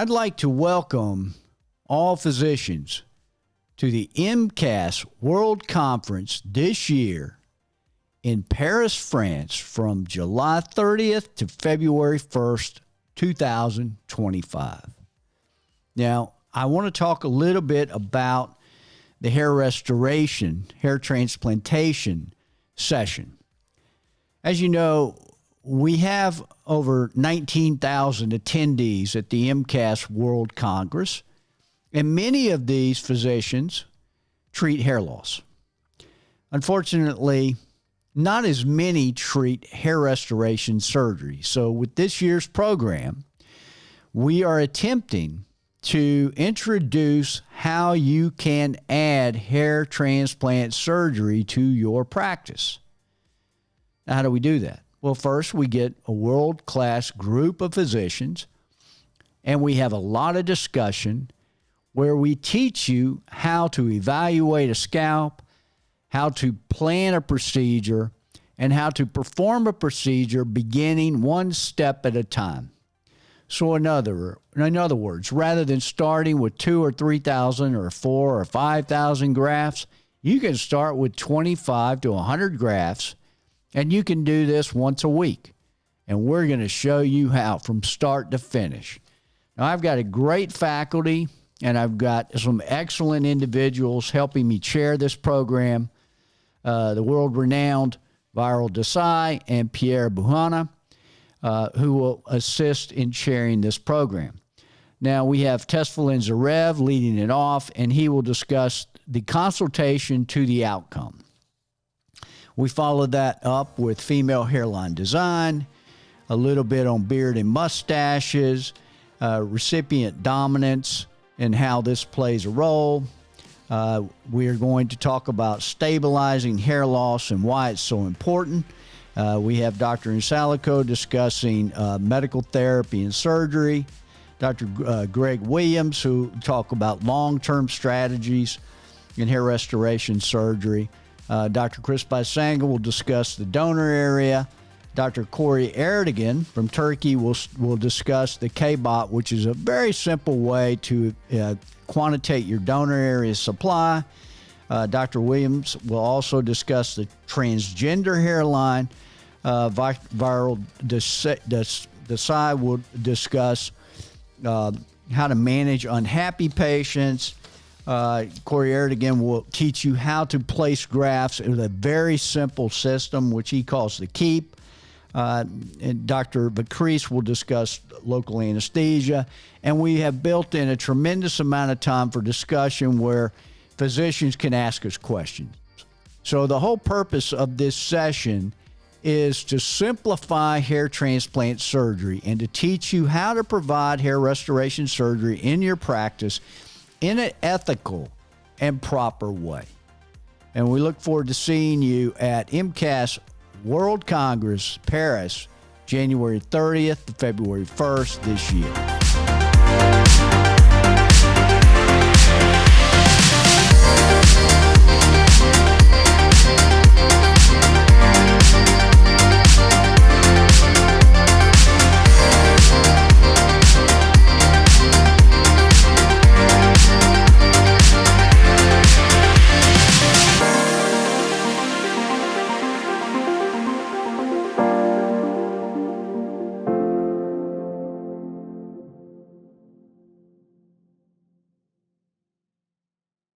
I'd like to welcome all physicians to the IMCAS World Congress this year in Paris, France, from July 30th to February 1st, 2025. Now, I want to talk a little bit about the hair restoration, hair transplantation session. As you know, we have over 19,000 attendees at the IMCAS World Congress, and many of these physicians treat hair loss. Unfortunately, not as many treat hair restoration surgery. So with this year's program, we are attempting to introduce how you can add hair transplant surgery to your practice. Now, how do we do that? Well, first, we get a world-class group of physicians, and we have a lot of discussion where we teach you how to evaluate a scalp, how to plan a procedure, and how to perform a procedure beginning one step at a time. So in other words, rather than starting with 2,000 or 3,000 or 4,000 or 5,000 grafts, you can start with 25 to 100 grafts, and you can do this once a week. And we're going to show you how from start to finish. Now, I've got a great faculty, and I've got some excellent individuals helping me chair this program, the world-renowned viral Desai and Pierre Bouhanna, who will assist in chairing this program. Now, we have Tesfalin Zarev leading it off, and he will discuss the consultation to the outcome. We followed that up with female hairline design, a little bit on beard and mustaches, recipient dominance, and how this plays a role. We are going to talk about stabilizing hair loss and why it's so important. We have Dr. Insalico discussing medical therapy and surgery. Dr. Greg Williams, who talk about long-term strategies in hair restoration surgery. Dr. Chris Baysanga will discuss the donor area. Dr. Corey Erdogan from Turkey will discuss the KBOT, which is a very simple way to quantitate your donor area supply. Dr. Williams will also discuss the transgender hairline. Viral Desai will discuss how to manage unhappy patients. Corey Erdogan will teach you how to place grafts with a very simple system, which he calls the KEEP. And Dr. Vacrease will discuss local anesthesia. And we have built in a tremendous amount of time for discussion where physicians can ask us questions. So the whole purpose of this session is to simplify hair transplant surgery and to teach you how to provide hair restoration surgery in your practice in an ethical and proper way. And we look forward to seeing you at IMCAS World Congress, Paris, January 30th to February 1st this year.